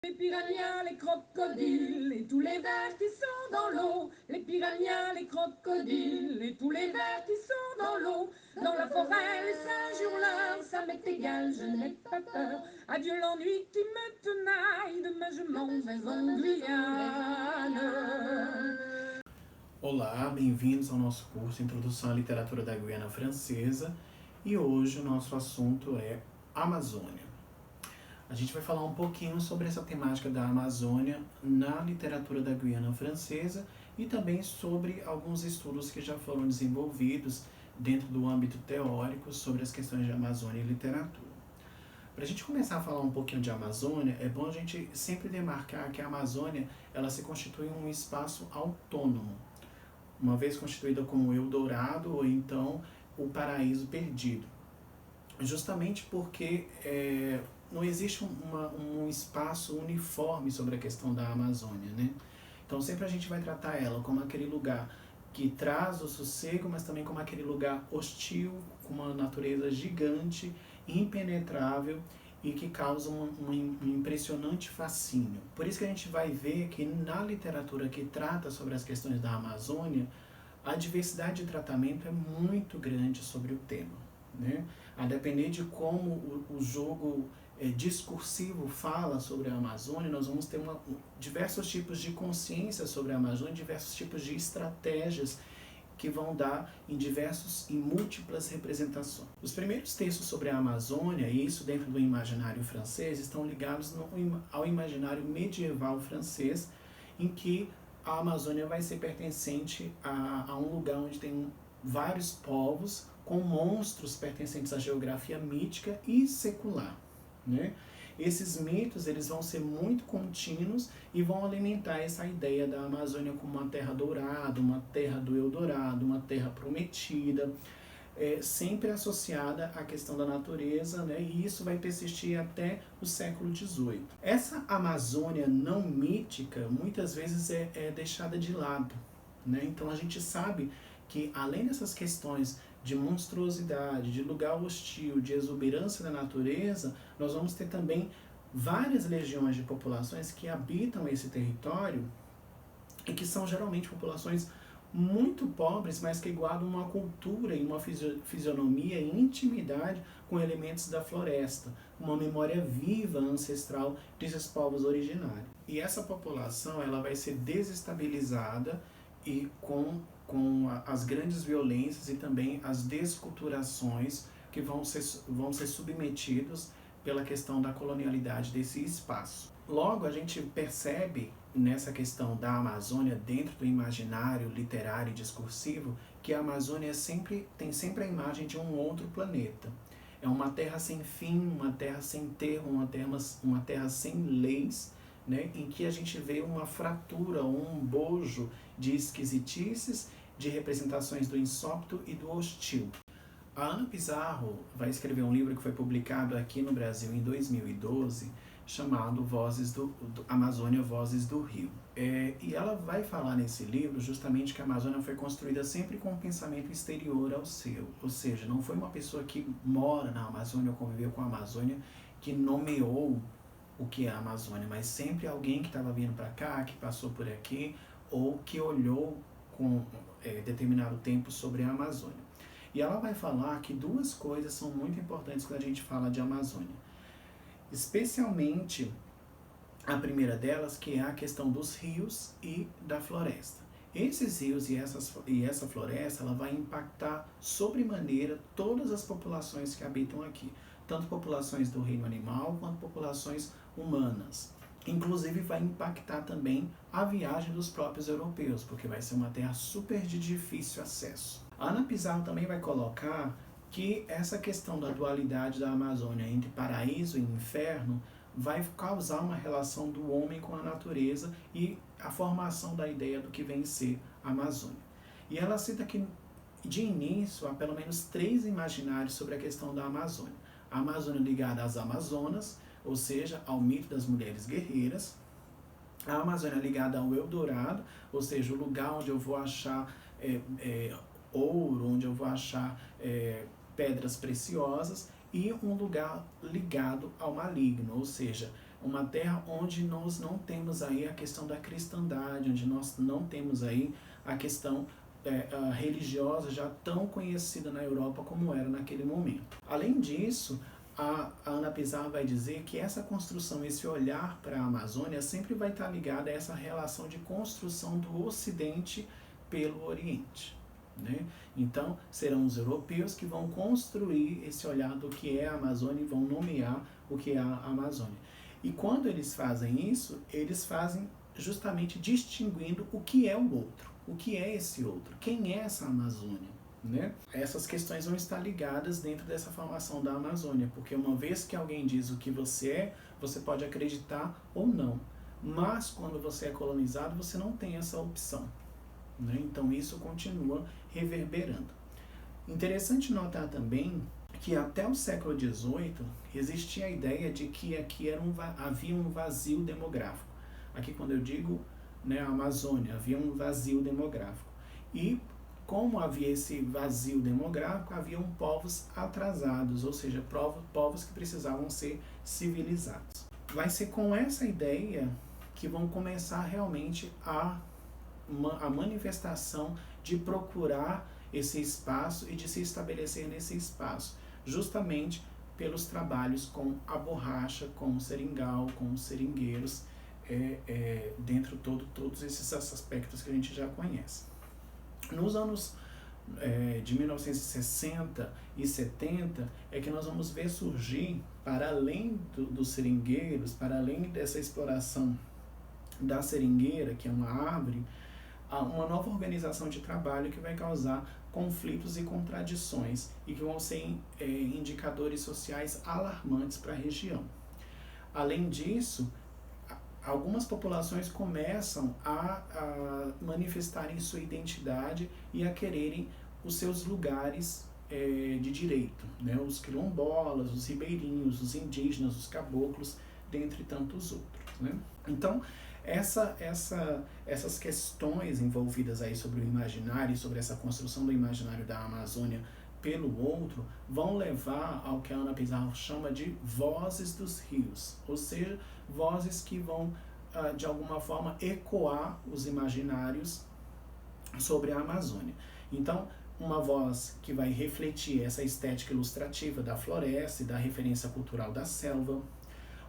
Les piranhas, les crocodiles et tous les vers qui sont dans l'eau. Les piranhas, les crocodiles et tous les vers qui sont dans l'eau. Dans la forêt, les singes hurleurs, ça m'est égal, je n'ai pas peur. Adieu l'ennui qui me tenaille, demain je m'en vais en Guyane. Olá, bem-vindos ao nosso curso Introdução à Literatura da Guiana Francesa e hoje o nosso assunto é Amazônia. A gente vai falar um pouquinho sobre essa temática da Amazônia na literatura da Guiana Francesa e também sobre alguns estudos que já foram desenvolvidos dentro do âmbito teórico sobre as questões de Amazônia e literatura. Para a gente começar a falar um pouquinho de Amazônia, é bom a gente sempre demarcar que a Amazônia ela se constitui um espaço autônomo, uma vez constituída como o Eldorado ou então o Paraíso Perdido. Justamente porque não existe um espaço uniforme sobre a questão da Amazônia, né? Então sempre a gente vai tratar ela como aquele lugar que traz o sossego, mas também como aquele lugar hostil, com uma natureza gigante, impenetrável e que causa um impressionante fascínio. Por isso que a gente vai ver que na literatura que trata sobre as questões da Amazônia, a diversidade de tratamento é muito grande sobre o tema, né? A depender de como o jogo discursivo fala sobre a Amazônia, nós vamos ter diversos tipos de consciência sobre a Amazônia, diversos tipos de estratégias que vão dar em múltiplas representações. Os primeiros textos sobre a Amazônia, e isso dentro do imaginário francês, estão ligados ao imaginário medieval francês, em que a Amazônia vai ser pertencente a um lugar onde tem vários povos com monstros pertencentes à geografia mítica e secular, né? Esses mitos eles vão ser muito contínuos e vão alimentar essa ideia da Amazônia como uma terra dourada, uma terra do Eldorado, uma terra prometida, sempre associada à questão da natureza, né? E isso vai persistir até o século XVIII. Essa Amazônia não mítica muitas vezes é deixada de lado, né? Então a gente sabe que além dessas questões de monstruosidade, de lugar hostil, de exuberância da natureza, nós vamos ter também várias legiões de populações que habitam esse território e que são geralmente populações muito pobres, mas que guardam uma cultura e uma fisionomia e intimidade com elementos da floresta, uma memória viva, ancestral desses povos originários. E essa população ela vai ser desestabilizada e com as grandes violências e também as desculturações que vão ser submetidos pela questão da colonialidade desse espaço. Logo, a gente percebe nessa questão da Amazônia dentro do imaginário literário e discursivo que a Amazônia tem sempre a imagem de um outro planeta. É uma terra sem fim, uma terra sem terro, uma terra sem leis, né, em que a gente vê uma fratura, um bojo de esquisitices, de representações do insólito e do hostil. A Ana Pizarro vai escrever um livro que foi publicado aqui no Brasil em 2012, chamado Amazônia, Vozes do Rio. E ela vai falar nesse livro justamente que a Amazônia foi construída sempre com um pensamento exterior ao seu, ou seja, não foi uma pessoa que mora na Amazônia ou conviveu com a Amazônia que nomeou o que é a Amazônia, mas sempre alguém que estava vindo para cá, que passou por aqui, ou que olhou com determinado tempo sobre a Amazônia. E ela vai falar que duas coisas são muito importantes quando a gente fala de Amazônia. Especialmente a primeira delas, que é a questão dos rios e da floresta. Esses rios e essa floresta, ela vai impactar sobremaneira todas as populações que habitam aqui, tanto populações do reino animal quanto populações humanas. Inclusive vai impactar também a viagem dos próprios europeus, porque vai ser uma terra super de difícil acesso. A Ana Pizarro também vai colocar que essa questão da dualidade da Amazônia entre paraíso e inferno vai causar uma relação do homem com a natureza e a formação da ideia do que vem ser a Amazônia. E ela cita que, de início, há pelo menos 3 imaginários sobre a questão da Amazônia. A Amazônia ligada às Amazonas, ou seja, ao mito das mulheres guerreiras. A Amazônia ligada ao Eldorado, ou seja, o lugar onde eu vou achar ouro, onde eu vou achar pedras preciosas, e um lugar ligado ao maligno, ou seja, uma terra onde nós não temos aí a questão da cristandade, onde nós não temos aí a questão religiosa já tão conhecida na Europa como era naquele momento. Além disso, a Ana Pizarro vai dizer que essa construção, esse olhar para a Amazônia sempre vai estar ligado a essa relação de construção do Ocidente pelo Oriente, né? Então, serão os europeus que vão construir esse olhar do que é a Amazônia e vão nomear o que é a Amazônia. E quando eles fazem isso, eles fazem justamente distinguindo o que é o outro, o que é esse outro, quem é essa Amazônia, né? Essas questões vão estar ligadas dentro dessa formação da Amazônia, porque uma vez que alguém diz o que você é, você pode acreditar ou não, mas quando você é colonizado, você não tem essa opção, né? Então isso continua reverberando. Interessante notar também que até o século XVIII existia a ideia de que aqui havia um vazio demográfico. Aqui quando eu digo, né, a Amazônia, havia um vazio demográfico. E como havia esse vazio demográfico, haviam povos atrasados, ou seja, povos que precisavam ser civilizados. Vai ser com essa ideia que vão começar realmente a manifestação de procurar esse espaço e de se estabelecer nesse espaço, justamente pelos trabalhos com a borracha, com o seringal, com os seringueiros, dentro de todos esses aspectos que a gente já conhece. Nos anos de 1960 e 70 é que nós vamos ver surgir, para além dos seringueiros, para além dessa exploração da seringueira, que é uma árvore, uma nova organização de trabalho que vai causar conflitos e contradições e que vão ser indicadores sociais alarmantes para a região. Além disso, algumas populações começam a manifestarem sua identidade e a quererem os seus lugares de direito, né? Os quilombolas, os ribeirinhos, os indígenas, os caboclos, dentre tantos outros, né? Então, essas questões envolvidas aí sobre o imaginário e sobre essa construção do imaginário da Amazônia pelo outro vão levar ao que a Ana Pizarro chama de vozes dos rios, ou seja, vozes que vão de alguma forma ecoar os imaginários sobre a Amazônia. Então, uma voz que vai refletir essa estética ilustrativa da floresta e da referência cultural da selva,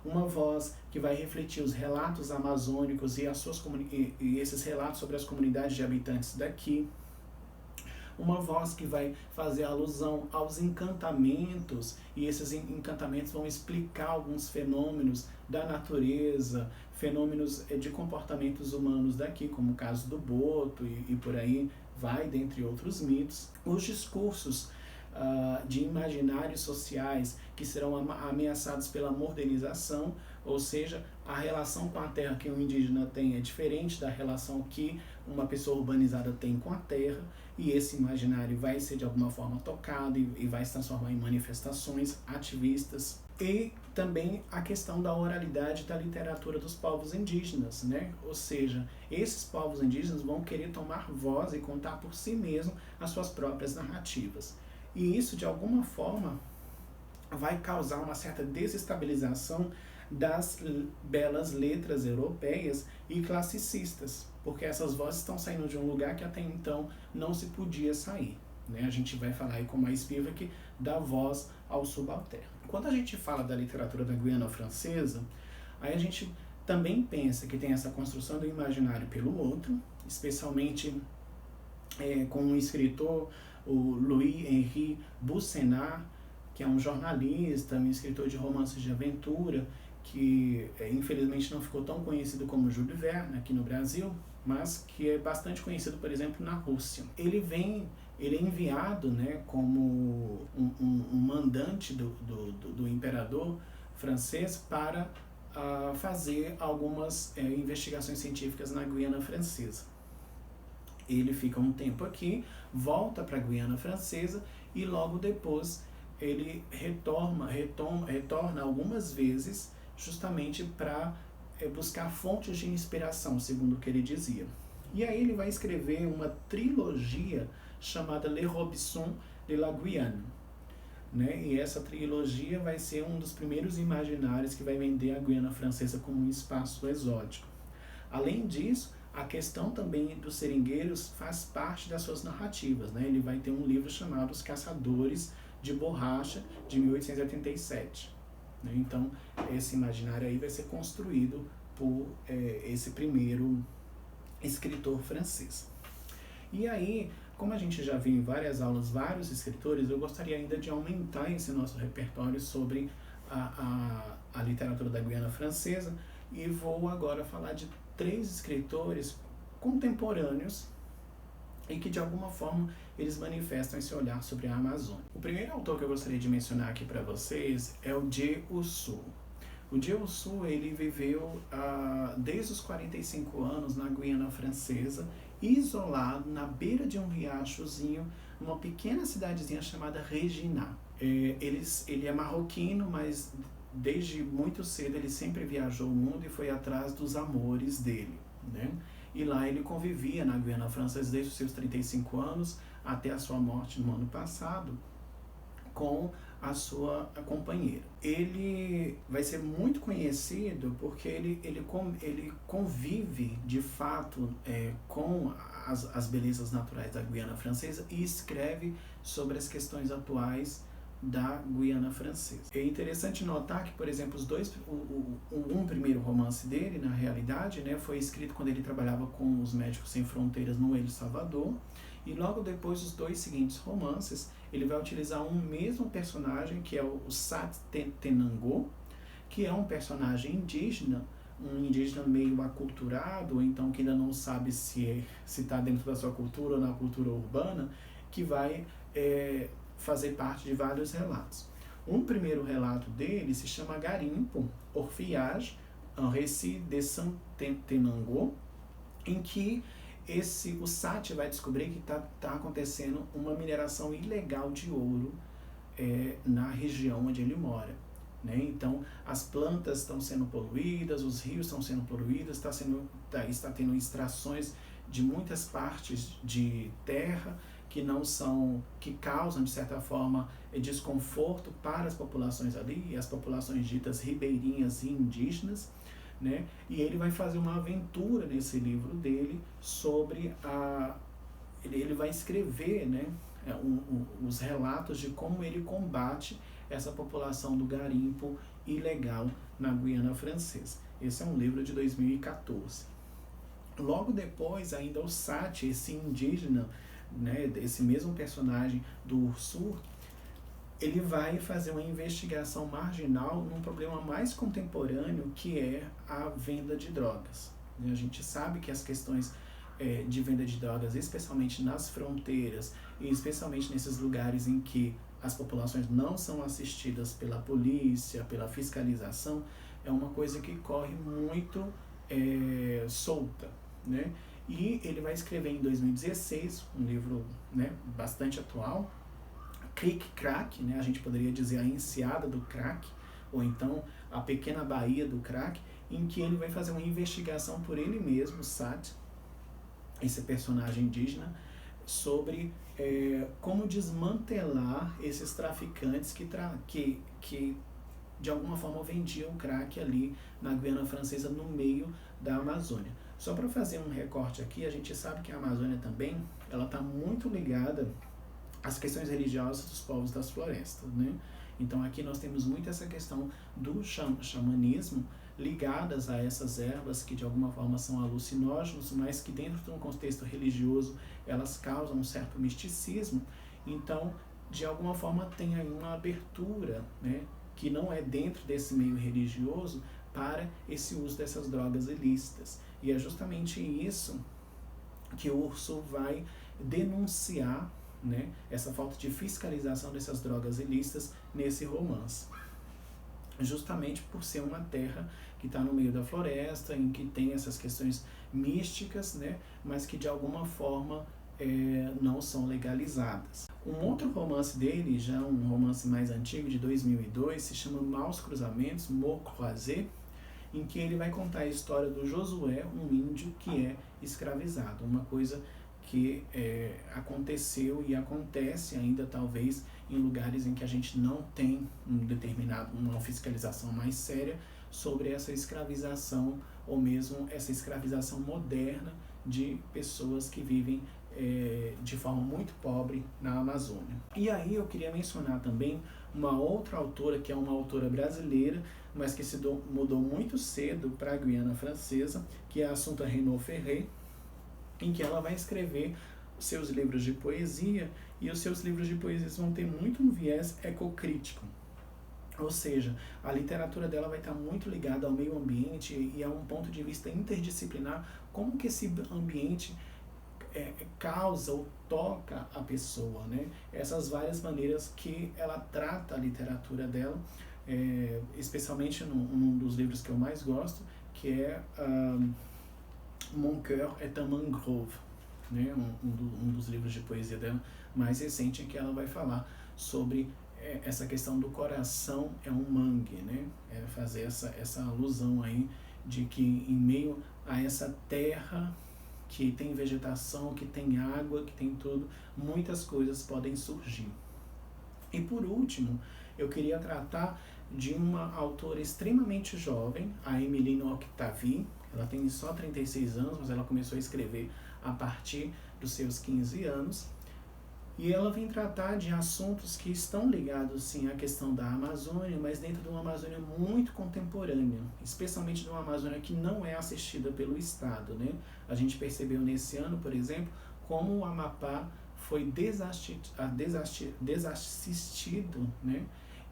uma voz que vai refletir os relatos amazônicos e esses relatos sobre as comunidades de habitantes daqui, uma voz que vai fazer alusão aos encantamentos, e esses encantamentos vão explicar alguns fenômenos da natureza, fenômenos de comportamentos humanos daqui, como o caso do boto e por aí vai, dentre outros mitos. Os discursos de imaginários sociais que serão ameaçados pela modernização, ou seja, a relação com a terra que um indígena tem é diferente da relação que uma pessoa urbanizada tem com a terra, e esse imaginário vai ser de alguma forma tocado e vai se transformar em manifestações ativistas. E também a questão da oralidade da literatura dos povos indígenas, né? Ou seja, esses povos indígenas vão querer tomar voz e contar por si mesmos as suas próprias narrativas. E isso, de alguma forma, vai causar uma certa desestabilização das belas letras europeias e classicistas, porque essas vozes estão saindo de um lugar que até então não se podia sair, né? A gente vai falar aí com mais Spivak da voz ao subalterno. Quando a gente fala da literatura da Guiana Francesa, aí a gente também pensa que tem essa construção do imaginário pelo outro, especialmente com um escritor, o Louis-Henri Boussenard, que é um jornalista, um escritor de romances de aventura, que infelizmente não ficou tão conhecido como Júlio Verne aqui no Brasil, mas que é bastante conhecido, por exemplo, na Rússia. Ele é enviado, né, como um mandante do imperador francês para fazer algumas investigações científicas na Guiana Francesa. Ele fica um tempo aqui, volta para a Guiana Francesa e logo depois ele retorna algumas vezes justamente para buscar fontes de inspiração, segundo o que ele dizia. E aí ele vai escrever uma trilogia chamada Le Robinson de la Guyane. né? E essa trilogia vai ser um dos primeiros imaginários que vai vender a Guiana Francesa como um espaço exótico. Além disso, a questão também dos seringueiros faz parte das suas narrativas, né? Ele vai ter um livro chamado Os Caçadores de Borracha, de 1887. Né? Então, esse imaginário aí vai ser construído por esse primeiro escritor francês. E aí, como a gente já viu em várias aulas vários escritores, eu gostaria ainda de aumentar esse nosso repertório sobre a literatura da Guiana Francesa, e vou agora falar de 3 escritores contemporâneos e que de alguma forma eles manifestam esse olhar sobre a Amazônia. O primeiro autor que eu gostaria de mencionar aqui para vocês é o Jie Usu. O Jie Usu, ele viveu desde os 45 anos na Guiana Francesa, isolado na beira de um riachozinho, numa pequena cidadezinha chamada Regina. Ele é marroquino, mas desde muito cedo ele sempre viajou o mundo e foi atrás dos amores dele, né? E lá ele convivia na Guiana Francesa desde os seus 35 anos até a sua morte no ano passado com a sua companheira. Ele vai ser muito conhecido porque ele convive de fato com as belezas naturais da Guiana Francesa e escreve sobre as questões atuais da Guiana Francesa. É interessante notar que, por exemplo, um primeiro romance dele, na realidade, né, foi escrito quando ele trabalhava com os Médicos Sem Fronteiras no El Salvador, e logo depois os 2 seguintes romances, ele vai utilizar um mesmo personagem, que é o Sat Tenango, que é um personagem indígena, um indígena meio aculturado, ou então que ainda não sabe se está dentro da sua cultura ou na cultura urbana, que vai fazer parte de vários relatos. Um primeiro relato dele se chama Garimpo, Orphillage, un récit de Saint-Tenango, em que o Sati vai descobrir que está acontecendo uma mineração ilegal de ouro na região onde ele mora. Né? Então, as plantas estão sendo poluídas, os rios estão sendo poluídos, está tendo extrações de muitas partes de terra que causam, de certa forma, desconforto para as populações ali, as populações ditas ribeirinhas e indígenas, né? E ele vai fazer uma aventura nesse livro dele sobre ele vai escrever, né, os relatos de como ele combate essa população do garimpo ilegal na Guiana Francesa. Esse é um livro de 2014. Logo depois, ainda o Sati, esse indígena, né, esse mesmo personagem do Ursur, ele vai fazer uma investigação marginal num problema mais contemporâneo, que é a venda de drogas. A gente sabe que as questões de venda de drogas, especialmente nas fronteiras e especialmente nesses lugares em que as populações não são assistidas pela polícia, pela fiscalização, é uma coisa que corre muito solta, né? E ele vai escrever em 2016 um livro, né, bastante atual, Crick Crack, né, a gente poderia dizer a enseada do crack, ou então a pequena baía do crack, em que ele vai fazer uma investigação por ele mesmo, Sat, esse personagem indígena, sobre como desmantelar esses traficantes que de alguma forma vendiam crack ali na Guiana Francesa, no meio da Amazônia. Só para fazer um recorte aqui, a gente sabe que a Amazônia também ela está muito ligada às questões religiosas dos povos das florestas, né? Então aqui nós temos muito essa questão do xamanismo ligadas a essas ervas que de alguma forma são alucinógenos, mas que dentro de um contexto religioso elas causam um certo misticismo. Então, de alguma forma tem aí uma abertura, né, que não é dentro desse meio religioso para esse uso dessas drogas ilícitas. E é justamente isso que o Ursur vai denunciar, né, essa falta de fiscalização dessas drogas ilícitas nesse romance. Justamente por ser uma terra que está no meio da floresta, em que tem essas questões místicas, né, mas que de alguma forma não são legalizadas. Um outro romance dele, já um romance mais antigo, de 2002, se chama Maus Cruzamentos, Mots Croisés, em que ele vai contar a história do Josué, um índio que é escravizado, uma coisa que aconteceu e acontece ainda talvez em lugares em que a gente não tem uma fiscalização mais séria sobre essa escravização ou mesmo essa escravização moderna de pessoas que vivem de forma muito pobre na Amazônia. E aí eu queria mencionar também uma outra autora, que é uma autora brasileira, mas que se mudou muito cedo para a Guiana Francesa, que é a Assunta Renaud Ferré, em que ela vai escrever seus livros de poesia, e os seus livros de poesia vão ter muito um viés ecocrítico. Ou seja, a literatura dela vai estar muito ligada ao meio ambiente e a um ponto de vista interdisciplinar, como que esse ambiente causa ou toca a pessoa, né? Essas várias maneiras que ela trata a literatura dela, especialmente num dos livros que eu mais gosto, que é Mon cœur est un mangrove, né? Um dos livros de poesia dela mais recente, em que ela vai falar sobre essa questão do coração é um mangue, né? Fazer essa alusão aí de que em meio a essa terra que tem vegetação, que tem água, que tem tudo, muitas coisas podem surgir. E por último, eu queria tratar de uma autora extremamente jovem, a Emeline Octavie. Ela tem só 36 anos, mas ela começou a escrever a partir dos seus 15 anos. E ela vem tratar de assuntos que estão ligados, sim, à questão da Amazônia, mas dentro de uma Amazônia muito contemporânea, especialmente de uma Amazônia que não é assistida pelo Estado, né? A gente percebeu nesse ano, por exemplo, como o Amapá foi desassistido, né?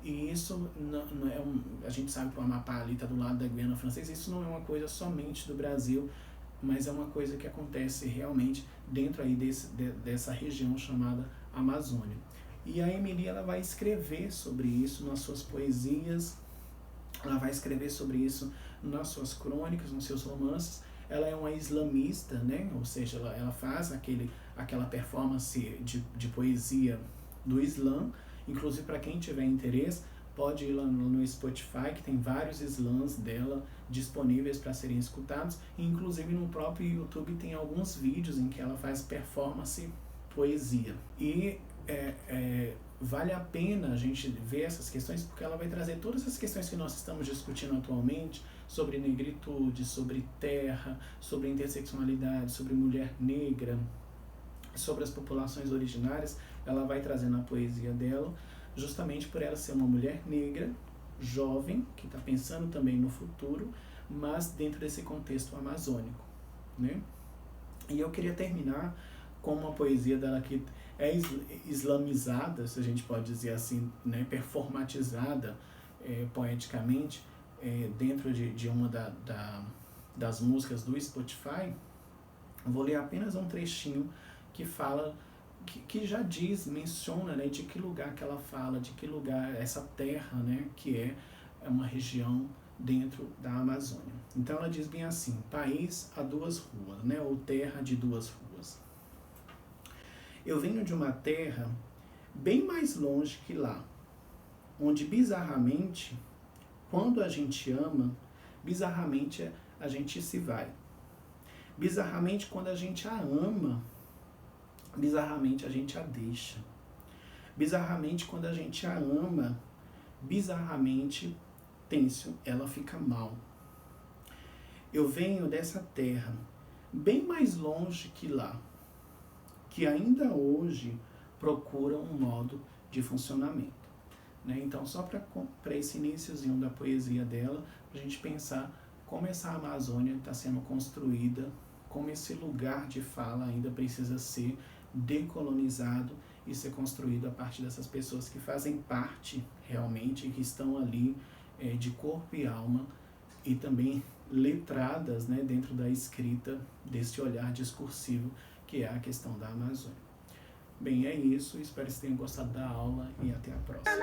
E isso não é a gente sabe que o Amapá ali está do lado da Guiana Francesa, isso não é uma coisa somente do Brasil, mas é uma coisa que acontece realmente dentro aí dessa região chamada Amazônia. E a Emily, ela vai escrever sobre isso nas suas poesias, ela vai escrever sobre isso nas suas crônicas, nos seus romances. Ela é uma islamista, né? Ou seja, ela faz aquela performance de poesia do Islã. Inclusive, para quem tiver interesse, pode ir lá no Spotify, que tem vários slams dela disponíveis para serem escutados. E, inclusive, no próprio YouTube tem alguns vídeos em que ela faz performance poesia. E vale a pena a gente ver essas questões, porque ela vai trazer todas as questões que nós estamos discutindo atualmente, sobre negritude, sobre terra, sobre interseccionalidade, sobre mulher negra, sobre as populações originárias. Ela vai trazer na poesia dela, justamente por ela ser uma mulher negra, jovem, que está pensando também no futuro, mas dentro desse contexto amazônico, né? E eu queria terminar com uma poesia dela que é islamizada, se a gente pode dizer assim, né? Performatizada poeticamente, dentro de uma das músicas do Spotify. Vou ler apenas um trechinho que fala, que já menciona, né, de que lugar que ela fala, de que lugar essa terra, né, que é uma região dentro da Amazônia. Então ela diz bem assim: país a duas ruas, né, ou terra de duas ruas. Eu venho de uma terra bem mais longe que lá, onde bizarramente, quando a gente ama, bizarramente a gente se vai. Bizarramente, quando a gente a ama, bizarramente a gente a deixa. Bizarramente, quando a gente a ama, bizarramente, tenso, ela fica mal. Eu venho dessa terra, bem mais longe que lá, que ainda hoje procura um modo de funcionamento. Né? Então, só para esse iniciozinho da poesia dela, a gente pensar como essa Amazônia está sendo construída, como esse lugar de fala ainda precisa ser decolonizado e ser construído a partir dessas pessoas que fazem parte realmente, que estão ali de corpo e alma, e também letradas, né, dentro da escrita desse olhar discursivo que é a questão da Amazônia. Bem, é isso, espero que vocês tenham gostado da aula e até a próxima.